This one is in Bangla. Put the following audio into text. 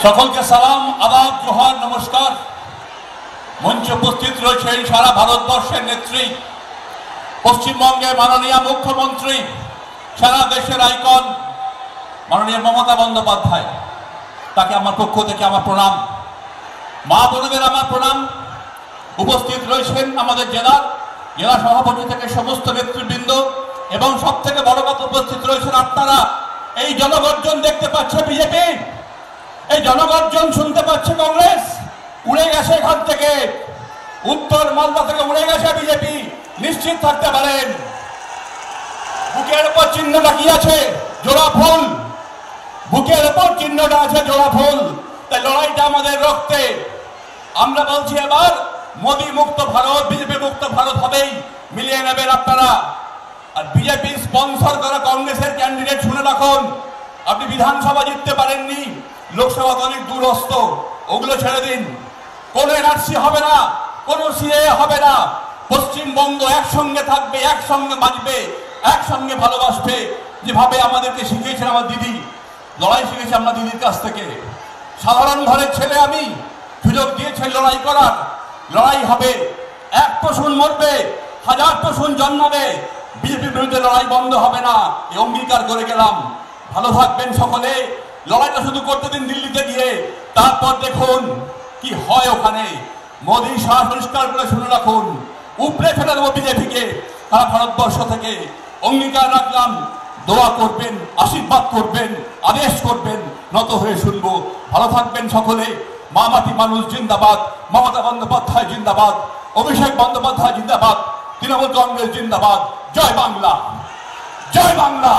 সকলকে সালাম, আদাব, জোহার, নমস্কার। মঞ্চে উপস্থিত রয়েছেন সারা ভারতবর্ষের নেত্রী, পশ্চিমবঙ্গে মাননীয় মুখ্যমন্ত্রী, সারা দেশের আইকন মাননীয় মমতা বন্দ্যোপাধ্যায়। তাকে আমার পক্ষ থেকে আমার প্রণাম। মা বোনদের আমার প্রণাম। উপস্থিত রয়েছেন আমাদের জেলা সভাপতি থেকে সমস্ত নেতৃবৃন্দ, এবং সব থেকে বড় কথা উপস্থিত রয়েছেন আপনারা। এই জনগর্জন দেখতে পাচ্ছে বিজেপি, এই জনগর্জন শুনতে পাচ্ছে কংগ্রেস। উড়ে গেছে এখান থেকে, উত্তর মালদা থেকে উড়ে গেছে বিজেপি, নিশ্চিত থাকতে পারেন। বুকের উপর চিহ্নটা কি আছে? জোড়া ফুল। বুকের উপর চিহ্নটা আছে জোড়া ফুল। তাই লড়াইটা আমাদের রক্তে। আমরা বলছি এবার মোদী মুক্ত ভারত, বিজেপি মুক্ত ভারত হবেই, মিলিয়ে নেবেন আপনারা। আর বিজেপি স্পন্সর করা কংগ্রেসের ক্যান্ডিডেট শুনে রাখুন, আপনি বিধানসভা জিততে পারেননি, লোকসভা অনেক দূরস্থ, ওগুলো ছেড়ে দিন। কোন এনআরসি হবে না, কোন সিএএ হবে না। পশ্চিমবঙ্গ একসঙ্গে থাকবে, একসঙ্গে বাঁচবে, একসঙ্গে ভালোবাসবে, যেভাবে আমাদেরকে শিখিয়েছেন আমার দিদি। লড়াই শিখেছি আমরা দিদির কাছ থেকে। সাধারণ ঘরের ছেলে আমি, সুযোগ দিয়েছে লড়াই করার। লড়াই হবে, এক পশুন মরবে, হাজার পশুন জন্মাবে, বিজেপির বিরুদ্ধে লড়াই বন্ধ হবে না, এই অঙ্গীকার করে গেলাম। ভালো থাকবেন সকলে। লড়াইটা শুধু করতে দিন দিল্লিতে গিয়ে, তারপর দেখুন কি হয় ওখানে। মোদী শাহ পরিষ্কার করে শুনে রাখুন, উপরে ফেলে দেবো বিজেপিকে সারা ভারতবর্ষ থেকে। অঙ্গীকার রাখলাম, দোয়া করবেন, আশীর্বাদ করবেন, আদেশ করবেন, নত হয়ে শুনবো। ভালো থাকবেন সকলে। মা মাটি মানুষ জিন্দাবাদ, মমতা বন্দ্যোপাধ্যায় জিন্দাবাদ, অভিষেক বন্দ্যোপাধ্যায় জিন্দাবাদ, তৃণমূল কংগ্রেস জিন্দাবাদ। জয় বাংলা, জয় বাংলা।